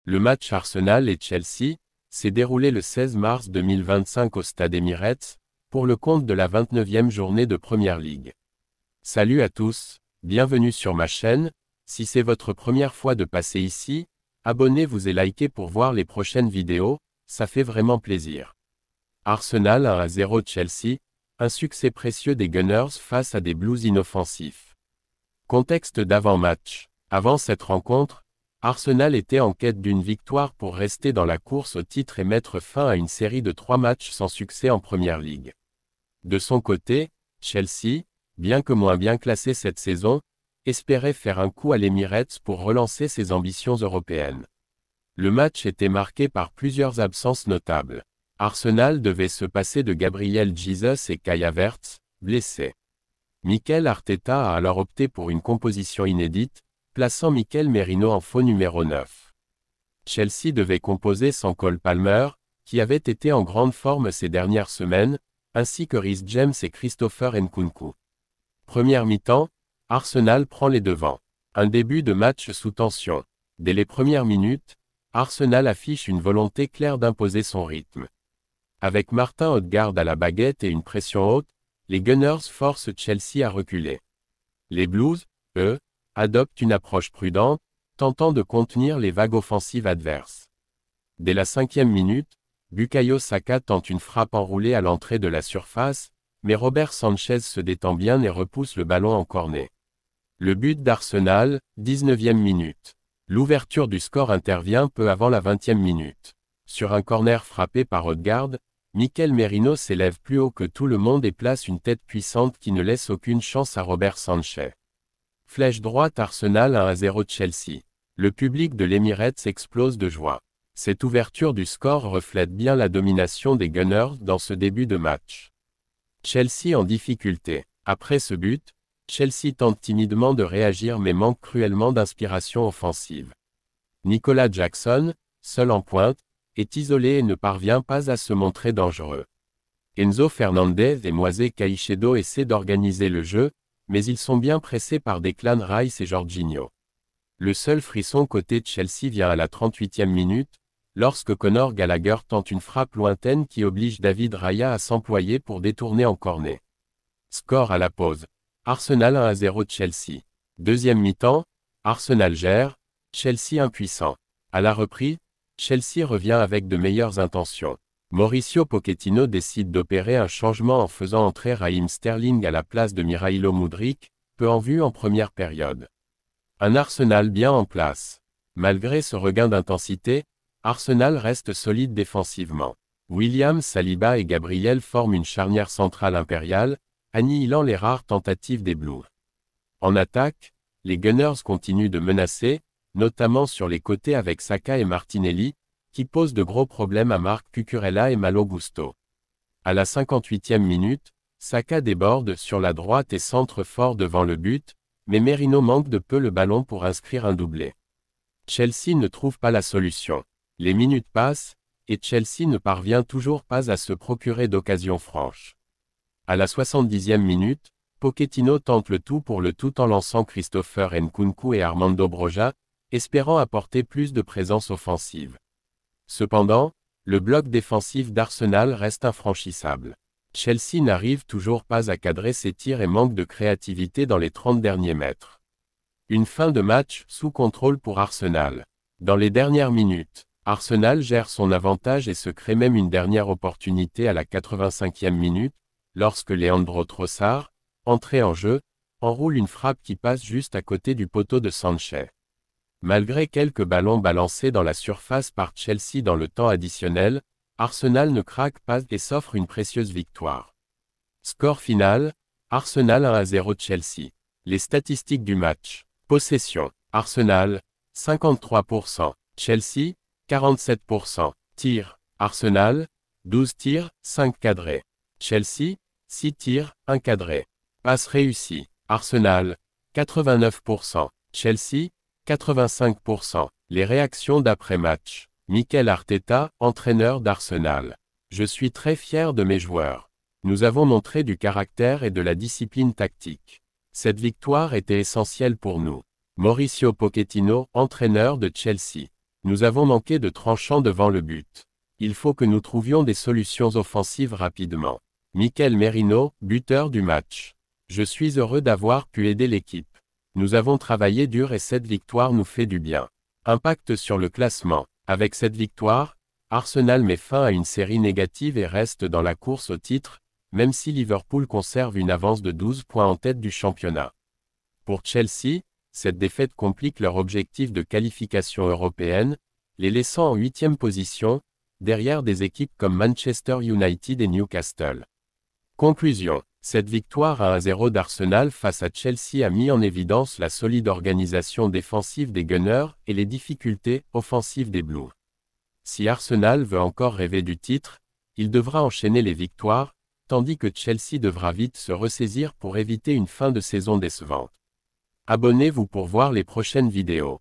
Le match Arsenal et Chelsea s'est déroulé le 16 mars 2025 au stade Emirates, pour le compte de la 29e journée de Premier League. Salut à tous, bienvenue sur ma chaîne. Si c'est votre première fois de passer ici, abonnez-vous et likez pour voir les prochaines vidéos, ça fait vraiment plaisir. Arsenal 1-0 Chelsea, un succès précieux des Gunners face à des Blues inoffensifs. Contexte d'avant-match. Avant cette rencontre, Arsenal était en quête d'une victoire pour rester dans la course au titre et mettre fin à une série de 3 matchs sans succès en Premier League. De son côté, Chelsea, bien que moins bien classé cette saison, espérait faire un coup à l'Emirates pour relancer ses ambitions européennes. Le match était marqué par plusieurs absences notables. Arsenal devait se passer de Gabriel Jesus et Kai Havertz, blessés. Mikel Arteta a alors opté pour une composition inédite, plaçant Mikel Merino en faux numéro 9. Chelsea devait composer sans Cole Palmer, qui avait été en grande forme ces dernières semaines, ainsi que Reece James et Christopher Nkunku. Première mi-temps, Arsenal prend les devants. Un début de match sous tension. Dès les premières minutes, Arsenal affiche une volonté claire d'imposer son rythme. Avec Martin Odegaard à la baguette et une pression haute, les Gunners forcent Chelsea à reculer. Les Blues, eux, adoptent une approche prudente, tentant de contenir les vagues offensives adverses. Dès la 5e minute, Bukayo Saka tente une frappe enroulée à l'entrée de la surface, mais Robert Sanchez se détend bien et repousse le ballon en corner. Le but d'Arsenal, 19e minute. L'ouverture du score intervient peu avant la 20e minute. Sur un corner frappé par Odegaard, Mikel Merino s'élève plus haut que tout le monde et place une tête puissante qui ne laisse aucune chance à Robert Sanchez. Flèche droite Arsenal 1-0 Chelsea. Le public de l'Emirates explose de joie. Cette ouverture du score reflète bien la domination des Gunners dans ce début de match. Chelsea en difficulté. Après ce but, Chelsea tente timidement de réagir mais manque cruellement d'inspiration offensive. Nicolas Jackson, seul en pointe, est isolé et ne parvient pas à se montrer dangereux. Enzo Fernandez et Moisés Caicedo essaient d'organiser le jeu, mais ils sont bien pressés par Declan Rice et Jorginho. Le seul frisson côté de Chelsea vient à la 38e minute, lorsque Conor Gallagher tente une frappe lointaine qui oblige David Raya à s'employer pour détourner en corner. Score à la pause. Arsenal 1-0 Chelsea. Deuxième mi-temps, Arsenal gère, Chelsea impuissant. À la reprise, Chelsea revient avec de meilleures intentions. Mauricio Pochettino décide d'opérer un changement en faisant entrer Raheem Sterling à la place de Mykhailo Mudryk, peu en vue en première période. Un Arsenal bien en place. Malgré ce regain d'intensité, Arsenal reste solide défensivement. William Saliba et Gabriel forment une charnière centrale impériale, annihilant les rares tentatives des Blues. En attaque, les Gunners continuent de menacer, notamment sur les côtés avec Saka et Martinelli, qui posent de gros problèmes à Marc Cucurella et Malo Gusto. À la 58e minute, Saka déborde sur la droite et centre fort devant le but, mais Merino manque de peu le ballon pour inscrire un doublé. Chelsea ne trouve pas la solution. Les minutes passent, et Chelsea ne parvient toujours pas à se procurer d'occasions franches. À la 70e minute, Pochettino tente le tout pour le tout en lançant Christopher Nkunku et Armando Broja, espérant apporter plus de présence offensive. Cependant, le bloc défensif d'Arsenal reste infranchissable. Chelsea n'arrive toujours pas à cadrer ses tirs et manque de créativité dans les 30 derniers mètres. Une fin de match sous contrôle pour Arsenal. Dans les dernières minutes, Arsenal gère son avantage et se crée même une dernière opportunité à la 85e minute, lorsque Leandro Trossard, entré en jeu, enroule une frappe qui passe juste à côté du poteau de Sanchez. Malgré quelques ballons balancés dans la surface par Chelsea dans le temps additionnel, Arsenal ne craque pas et s'offre une précieuse victoire. Score final, Arsenal 1-0 Chelsea. Les statistiques du match. Possession, Arsenal, 53%, Chelsea, 47%. Tirs, Arsenal, 12 tirs, 5 cadrés. Chelsea, 6 tirs, 1 cadré. Passe réussie, Arsenal, 89%, Chelsea, 85%. Les réactions d'après-match. Mikel Arteta, entraîneur d'Arsenal. Je suis très fier de mes joueurs. Nous avons montré du caractère et de la discipline tactique. Cette victoire était essentielle pour nous. Mauricio Pochettino, entraîneur de Chelsea. Nous avons manqué de tranchant devant le but. Il faut que nous trouvions des solutions offensives rapidement. Mikel Merino, buteur du match. Je suis heureux d'avoir pu aider l'équipe. Nous avons travaillé dur et cette victoire nous fait du bien. Impact sur le classement. Avec cette victoire, Arsenal met fin à une série négative et reste dans la course au titre, même si Liverpool conserve une avance de 12 points en tête du championnat. Pour Chelsea, cette défaite complique leur objectif de qualification européenne, les laissant en 8e position, derrière des équipes comme Manchester United et Newcastle. Conclusion. Cette victoire à 1-0 d'Arsenal face à Chelsea a mis en évidence la solide organisation défensive des Gunners et les difficultés offensives des Blues. Si Arsenal veut encore rêver du titre, il devra enchaîner les victoires, tandis que Chelsea devra vite se ressaisir pour éviter une fin de saison décevante. Abonnez-vous pour voir les prochaines vidéos.